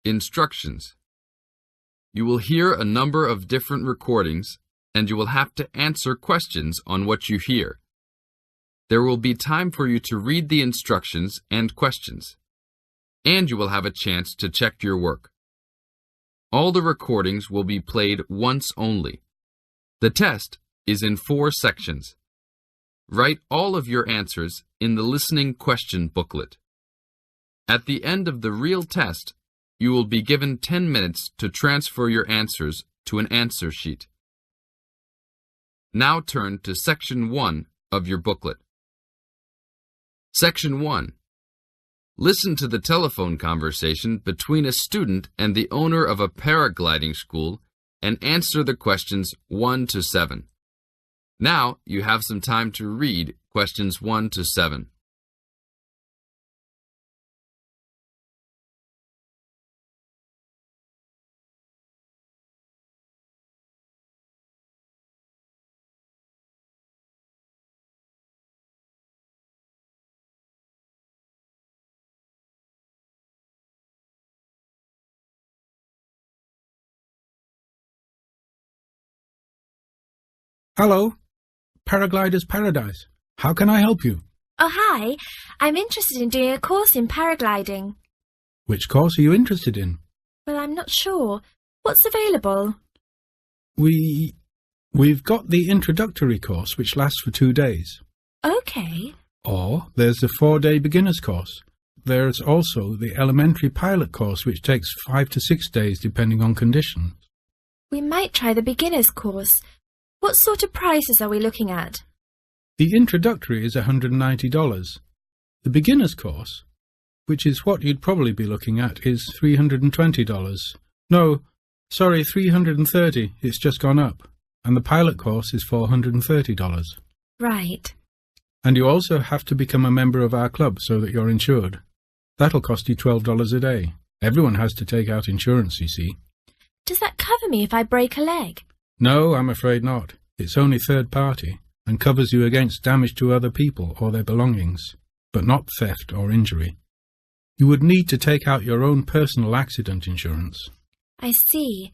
Instructions. You will hear a number of different recordings, and you will have to answer questions on what you hear. There will be time for you to read the instructions and questions, and you will have a chance to check your work. All the recordings will be played once only. The test is in 4 sections. Write all of your answers in the listening question booklet. At the end of the real test, you will be given 10 minutes to transfer your answers to an answer sheet. Now turn to Section 1 of your booklet. Section 1. Listen to the telephone conversation between a student and the owner of a paragliding school and answer the questions 1 to 7. Now you have some time to read questions 1 to 7. Hello, Paraglider's Paradise. How can I help you? Oh, hi. I'm interested in doing a course in paragliding. Which course are you interested in? Well, I'm not sure. What's available? We've got the introductory course, which lasts for 2 days. Okay. Or there's the 4-day beginner's course. There's also the elementary pilot course, which takes 5 to 6 days, depending on conditions. We might try the beginner's course. What sort of prices are we looking at? The introductory is $190. The beginner's course, which is what you'd probably be looking at, is $320. No, sorry, $330. It's just gone up. And the pilot course is $430. Right. And you also have to become a member of our club so that you're insured. That'll cost you $12 a day. Everyone has to take out insurance, you see. Does that cover me if I break a leg? No, I'm afraid not. It's only third party and covers you against damage to other people or their belongings, but not theft or injury. You would need to take out your own personal accident insurance. I see.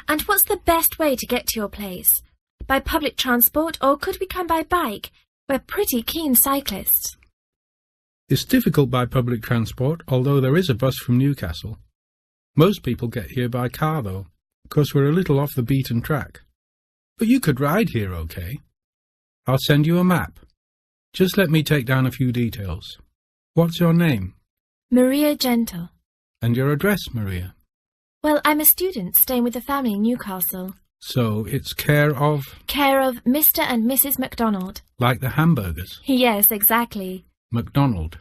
And what's the best way to get to your place? By public transport, or could we come by bike? We're pretty keen cyclists. It's difficult by public transport, although there is a bus from Newcastle. Most people get here by car, though, because we're a little off the beaten track. But you could ride here, okay? I'll send you a map. Just let me take down a few details. What's your name? Maria Gentle. And your address, Maria? Well, I'm a student staying with a family in Newcastle. So it's care of... Care of Mr. and Mrs. MacDonald. Like the hamburgers? Yes, exactly. MacDonald.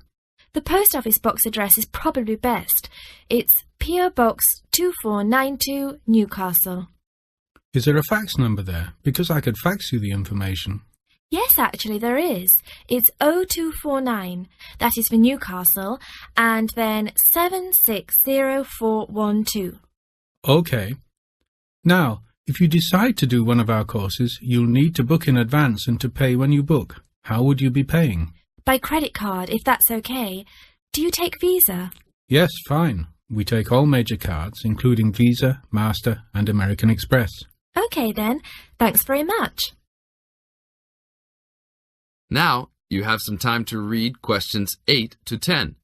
The post office box address is probably best. It's P.O. Box 2492, Newcastle. Is there a fax number there? Because I could fax you the information. Yes, actually there is. It's 0249. That is for Newcastle. And then 760412. Okay. Now, if you decide to do one of our courses, you'll need to book in advance and to pay when you book. How would you be paying? By credit card, if that's okay. Do you take Visa? Yes, fine. We take all major cards, including Visa, Master and American Express. Okay then. Thanks very much. Now you have some time to read questions 8 to 10.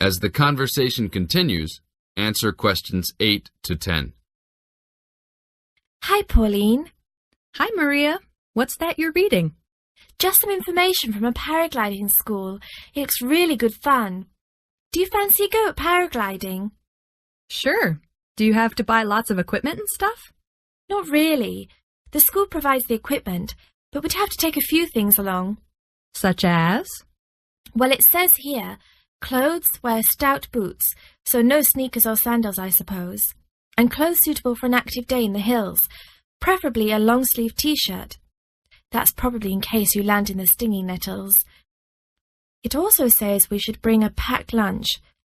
As the conversation continues, answer questions 8 to 10. Hi, Pauline. Hi, Maria. What's that you're reading? Just some information from a paragliding school. It looks really good fun. Do you fancy a go at paragliding? Sure. Do you have to buy lots of equipment and stuff? Not really. The school provides the equipment, but we'd have to take a few things along. Such as? Well, it says here, clothes wear stout boots, so no sneakers or sandals, I suppose. And clothes suitable for an active day in the hills, preferably a long-sleeve t-shirt. That's probably in case you land in the stinging nettles. It also says we should bring a packed lunch.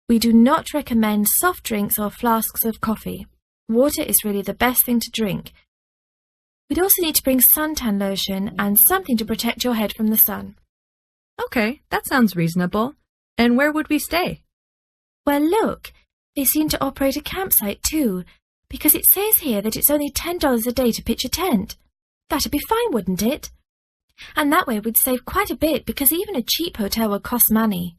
We do not recommend soft drinks or flasks of coffee. Water is really the best thing to drink. We'd also need to bring suntan lotion and something to protect your head from the sun. Okay, that sounds reasonable. And where would we stay? Well, look, they seem to operate a campsite too, because it says here that it's only $10 a day to pitch a tent. That'd be fine, wouldn't it? And that way we'd save quite a bit, because even a cheap hotel would cost money.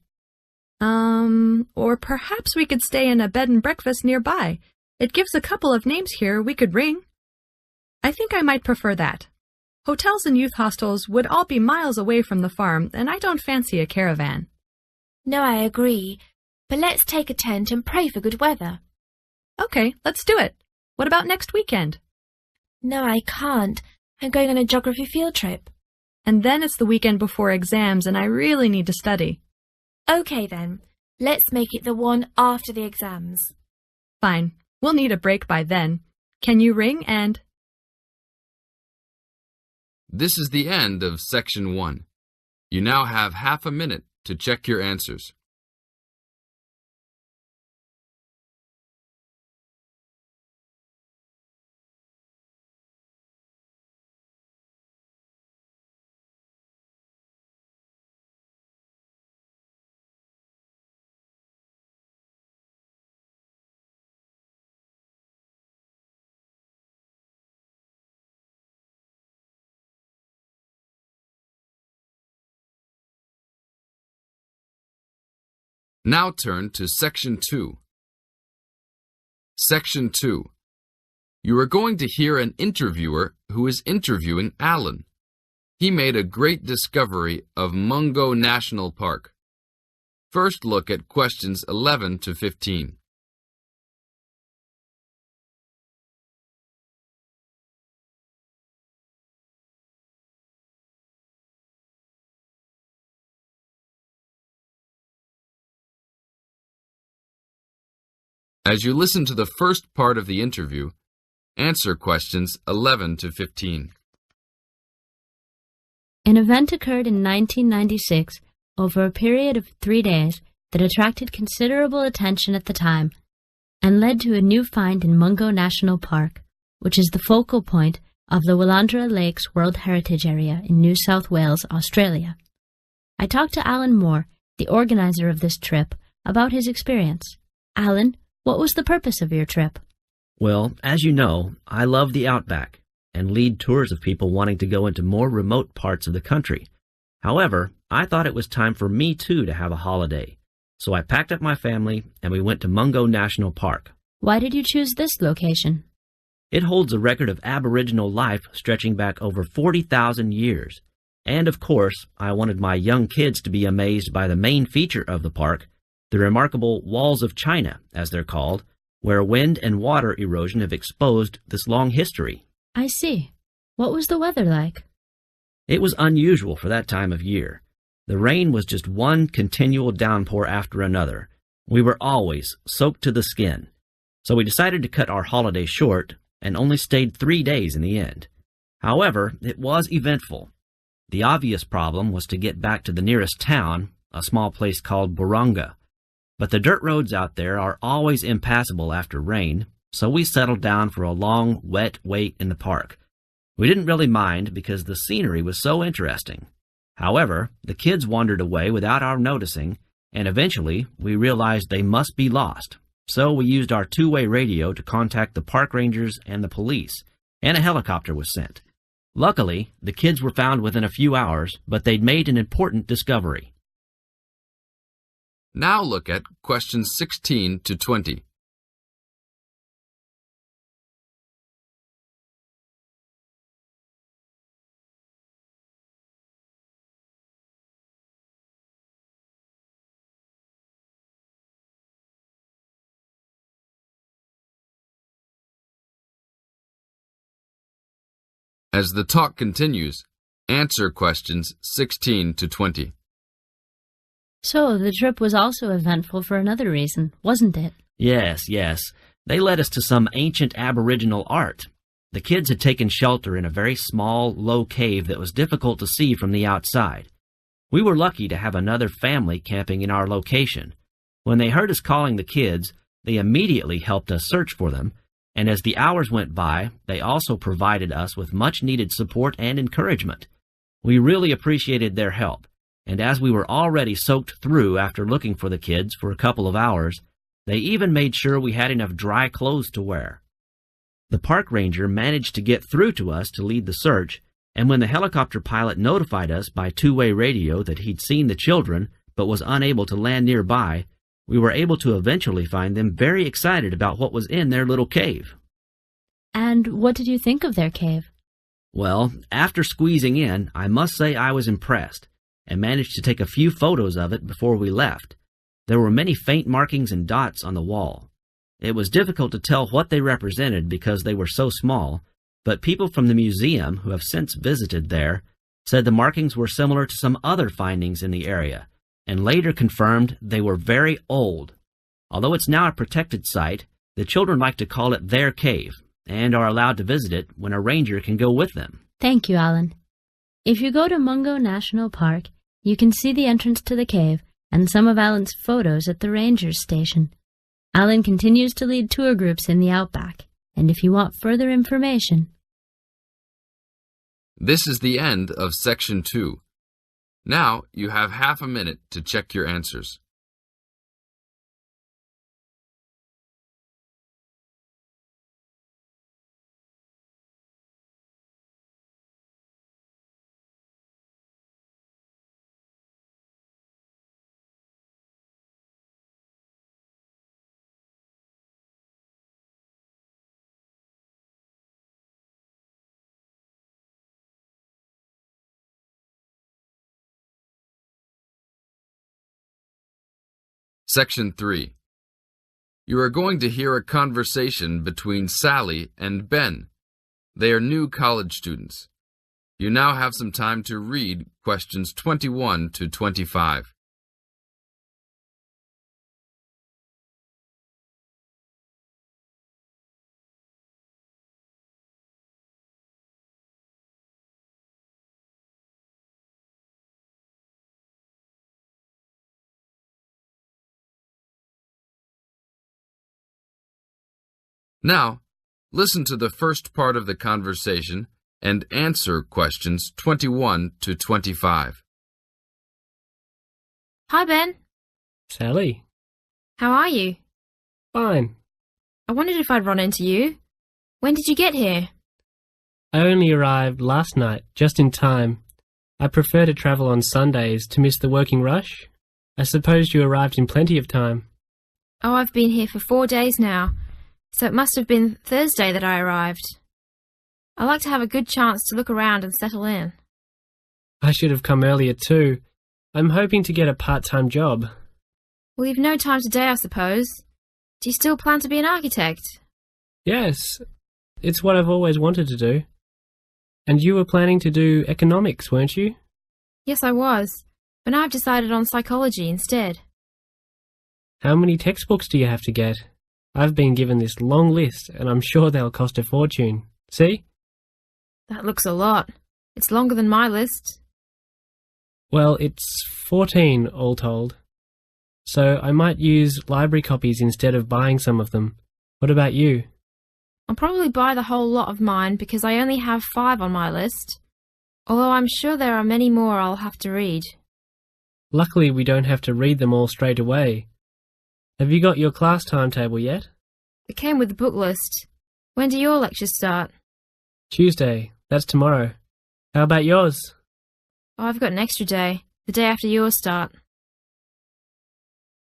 Or perhaps we could stay in a bed and breakfast nearby. It gives a couple of names here we could ring. I think I might prefer that. Hotels and youth hostels would all be miles away from the farm, and I don't fancy a caravan. No, I agree. But let's take a tent and pray for good weather. Okay, let's do it. What about next weekend? No, I can't. I'm going on a geography field trip. And then it's the weekend before exams, and I really need to study. Okay then. Let's make it the one after the exams. Fine. We'll need a break by then. Can you ring and... This is the end of Section 1. You now have half a minute to check your answers. Now turn to Section 2. Section 2. You are going to hear an interviewer who is interviewing Alan. He made a great discovery of Mungo National Park. First look at questions 11 to 15. As you listen to the first part of the interview, answer questions 11 to 15. An event occurred in 1996 over a period of 3 days that attracted considerable attention at the time and led to a new find in Mungo National Park, which is the focal point of the Willandra Lakes World Heritage Area in New South Wales, Australia. I talked to Alan Moore, the organizer of this trip, about his experience. Alan, what was the purpose of your trip? Well, as you know, I love the outback and lead tours of people wanting to go into more remote parts of the country. However, I thought it was time for me too to have a holiday. So I packed up my family and we went to Mungo National Park. Why did you choose this location? It holds a record of Aboriginal life stretching back over 40,000 years. And of course, I wanted my young kids to be amazed by the main feature of the park, the remarkable Walls of China, as they're called, where wind and water erosion have exposed this long history. I see. What was the weather like? It was unusual for that time of year. The rain was just one continual downpour after another. We were always soaked to the skin. So we decided to cut our holiday short and only stayed 3 days in the end. However, it was eventful. The obvious problem was to get back to the nearest town, a small place called Burunga. But the dirt roads out there are always impassable after rain, so we settled down for a long, wet wait in the park. We didn't really mind because the scenery was so interesting. However, the kids wandered away without our noticing, and eventually we realized they must be lost. So we used our two-way radio to contact the park rangers and the police, and a helicopter was sent. Luckily, the kids were found within a few hours, but they'd made an important discovery. Now look at questions 16 to 20. As the talk continues, answer questions 16 to 20. So, the trip was also eventful for another reason, wasn't it? Yes. They led us to some ancient Aboriginal art. The kids had taken shelter in a very small, low cave that was difficult to see from the outside. We were lucky to have another family camping in our location. When they heard us calling the kids, they immediately helped us search for them, and as the hours went by, they also provided us with much-needed support and encouragement. We really appreciated their help, and as we were already soaked through after looking for the kids for a couple of hours, they even made sure we had enough dry clothes to wear. The park ranger managed to get through to us to lead the search, and when the helicopter pilot notified us by two-way radio that he'd seen the children but was unable to land nearby, we were able to eventually find them very excited about what was in their little cave. And what did you think of their cave? Well, after squeezing in, I must say I was impressed, and managed to take a few photos of it before we left. There were many faint markings and dots on the wall. It was difficult to tell what they represented because they were so small, but people from the museum who have since visited there said the markings were similar to some other findings in the area, and later confirmed they were very old. Although it's now a protected site, the children like to call it their cave, and are allowed to visit it when a ranger can go with them. Thank you, Alan. If you go to Mungo National Park, you can see the entrance to the cave and some of Alan's photos at the ranger's station. Alan continues to lead tour groups in the outback, and if you want further information... This is the end of Section 2. Now you have half a minute to check your answers. Section 3. You are going to hear a conversation between Sally and Ben. They are new college students. You now have some time to read questions 21 to 25. Now, listen to the first part of the conversation and answer questions 21 to 25. Hi, Ben. Sally. How are you? Fine. I wondered if I'd run into you. When did you get here? I only arrived last night, just in time. I prefer to travel on Sundays to miss the working rush. I suppose you arrived in plenty of time. Oh, I've been here for 4 days now, so it must have been Thursday that I arrived. I like to have a good chance to look around and settle in. I should have come earlier too. I'm hoping to get a part-time job. Well, you've no time today, I suppose. Do you still plan to be an architect? Yes, it's what I've always wanted to do. And you were planning to do economics, weren't you? Yes, I was, but now I've decided on psychology instead. How many textbooks do you have to get? I've been given this long list, and I'm sure they'll cost a fortune. See? That looks a lot. It's longer than my list. Well, it's 14 all told. So I might use library copies instead of buying some of them. What about you? I'll probably buy the whole lot of mine because I only have 5 on my list, although I'm sure there are many more I'll have to read. Luckily, we don't have to read them all straight away. Have you got your class timetable yet? It came with the book list. When do your lectures start? Tuesday. That's tomorrow. How about yours? Oh, I've got an extra day, the day after yours start.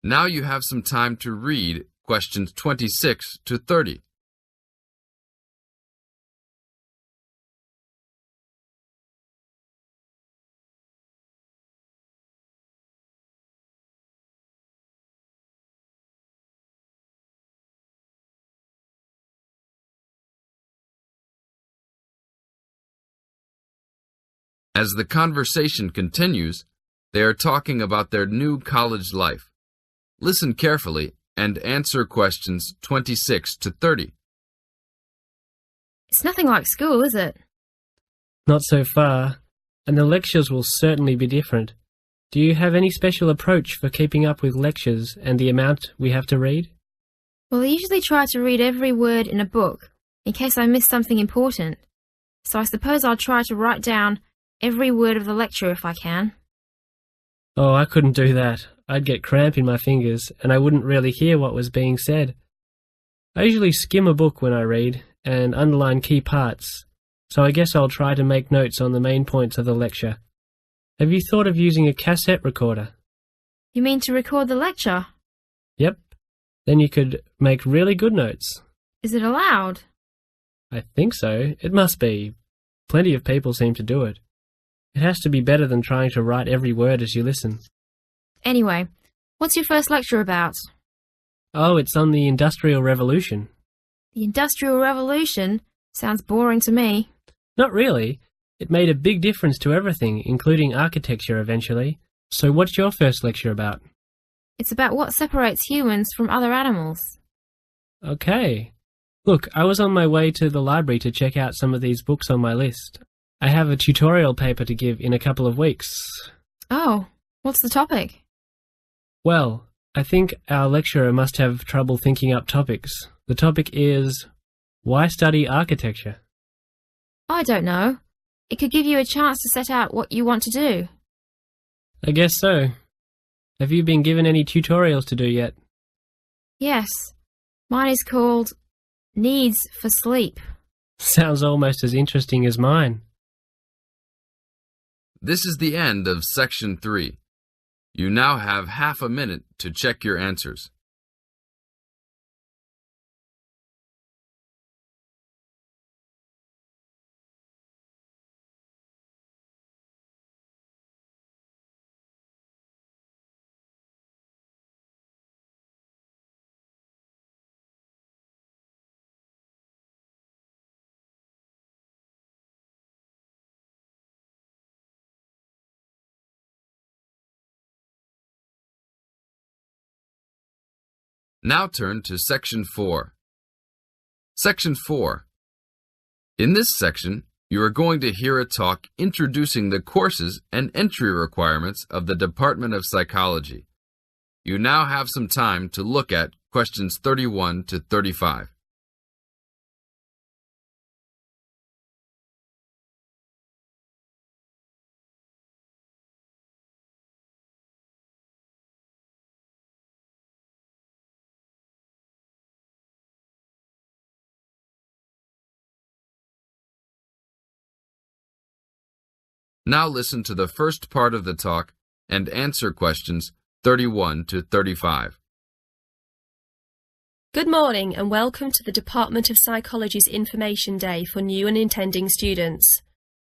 Now you have some time to read questions 26 to 30. As the conversation continues, they are talking about their new college life. Listen carefully and answer questions 26 to 30. It's nothing like school, is it? Not so far, and the lectures will certainly be different. Do you have any special approach for keeping up with lectures and the amount we have to read? Well, I usually try to read every word in a book, in case I miss something important. So I suppose I'll try to write down every word of the lecture if I can. Oh, I couldn't do that. I'd get cramp in my fingers, and I wouldn't really hear what was being said. I usually skim a book when I read, and underline key parts, so I guess I'll try to make notes on the main points of the lecture. Have you thought of using a cassette recorder? You mean to record the lecture? Yep. Then you could make really good notes. Is it allowed? I think so. It must be. Plenty of people seem to do it. It has to be better than trying to write every word as you listen. Anyway, what's your first lecture about? Oh, it's on the Industrial Revolution. The Industrial Revolution? Sounds boring to me. Not really. It made a big difference to everything, including architecture eventually. So what's your first lecture about? It's about what separates humans from other animals. Okay. Look, I was on my way to the library to check out some of these books on my list. I have a tutorial paper to give in a couple of weeks. Oh, what's the topic? Well, I think our lecturer must have trouble thinking up topics. The topic is, why study architecture? I don't know. It could give you a chance to set out what you want to do. I guess so. Have you been given any tutorials to do yet? Yes. Mine is called Needs for Sleep. Sounds almost as interesting as mine. This is the end of Section 3. You now have half a minute to check your answers. Now turn to Section 4. Section 4. In this section, you are going to hear a talk introducing the courses and entry requirements of the Department of Psychology. You now have some time to look at questions 31 to 35. Now listen to the first part of the talk and answer questions 31 to 35. Good morning and welcome to the Department of Psychology's Information Day for new and intending students.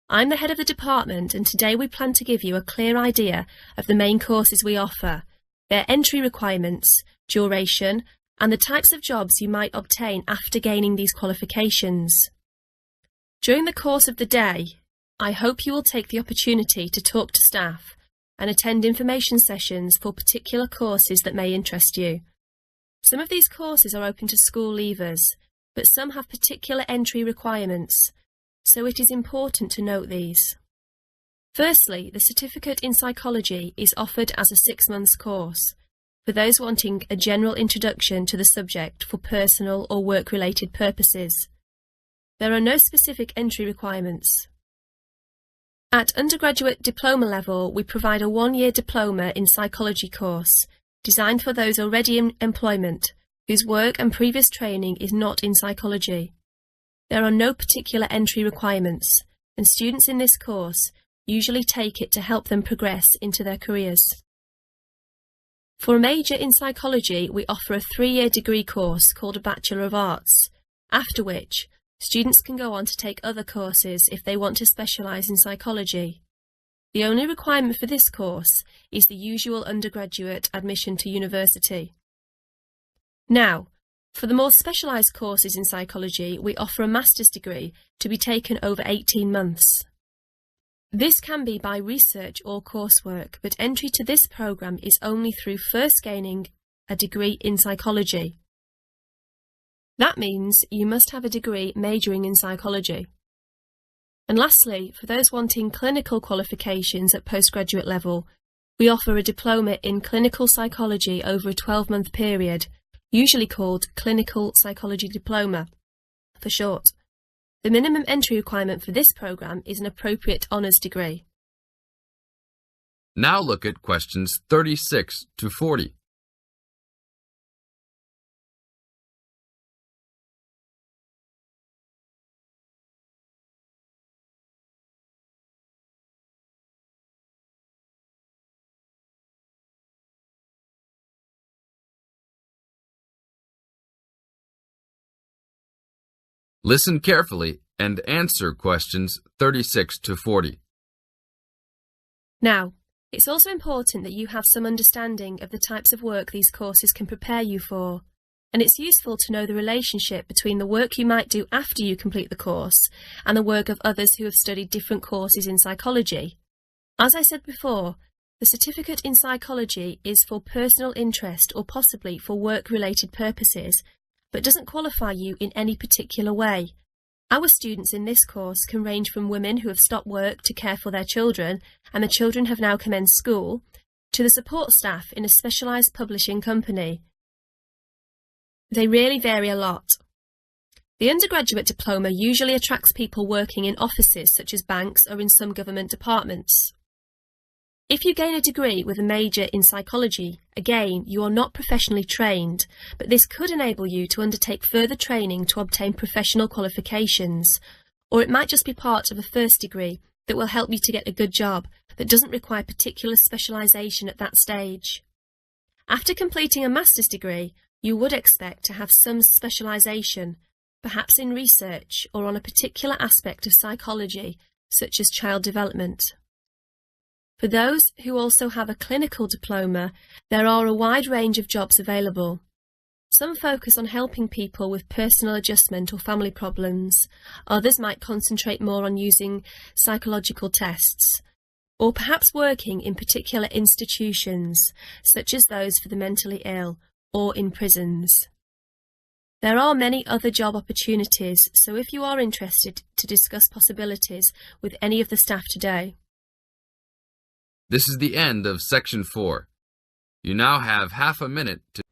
I'm the head of the department and today we plan to give you a clear idea of the main courses we offer, their entry requirements, duration, and the types of jobs you might obtain after gaining these qualifications. During the course of the day, I hope you will take the opportunity to talk to staff and attend information sessions for particular courses that may interest you. Some of these courses are open to school leavers, but some have particular entry requirements, so it is important to note these. Firstly, the Certificate in Psychology is offered as a 6-month course for those wanting a general introduction to the subject for personal or work-related purposes. There are no specific entry requirements. At undergraduate diploma level, we provide a 1-year diploma in psychology course designed for those already in employment whose work and previous training is not in psychology. There are no particular entry requirements, and students in this course usually take it to help them progress into their careers. For a major in psychology, we offer a 3-year degree course called a Bachelor of Arts, after which students can go on to take other courses if they want to specialise in psychology. The only requirement for this course is the usual undergraduate admission to university. Now, for the more specialised courses in psychology, we offer a master's degree to be taken over 18 months. This can be by research or coursework, but entry to this programme is only through first gaining a degree in psychology. That means you must have a degree majoring in psychology. And lastly, for those wanting clinical qualifications at postgraduate level, We offer a diploma in clinical psychology over a 12-month period, usually called Clinical Psychology Diploma, for short. The minimum entry requirement for this programme is an appropriate honours degree. Now look at questions 36 to 40. Listen carefully and answer questions 36 to 40. Now, it's also important that you have some understanding of the types of work these courses can prepare you for, and it's useful to know the relationship between the work you might do after you complete the course and the work of others who have studied different courses in psychology. As I said before, the certificate in psychology is for personal interest or possibly for work-related purposes, but doesn't qualify you in any particular way. Our students in this course can range from women who have stopped work to care for their children and the children have now commenced school, to the support staff in a specialised publishing company. They really vary a lot. The undergraduate diploma usually attracts people working in offices such as banks or in some government departments. If you gain a degree with a major in psychology, again, you are not professionally trained, but this could enable you to undertake further training to obtain professional qualifications, or it might just be part of a first degree that will help you to get a good job that doesn't require particular specialisation at that stage. After completing a master's degree, you would expect to have some specialisation, perhaps in research or on a particular aspect of psychology, such as child development. For those who also have a clinical diploma, there are a wide range of jobs available. Some focus on helping people with personal adjustment or family problems. Others might concentrate more on using psychological tests, or perhaps working in particular institutions, such as those for the mentally ill, or in prisons. There are many other job opportunities, so if you are interested to discuss possibilities with any of the staff today. This is the end of Section 4. You now have half a minute to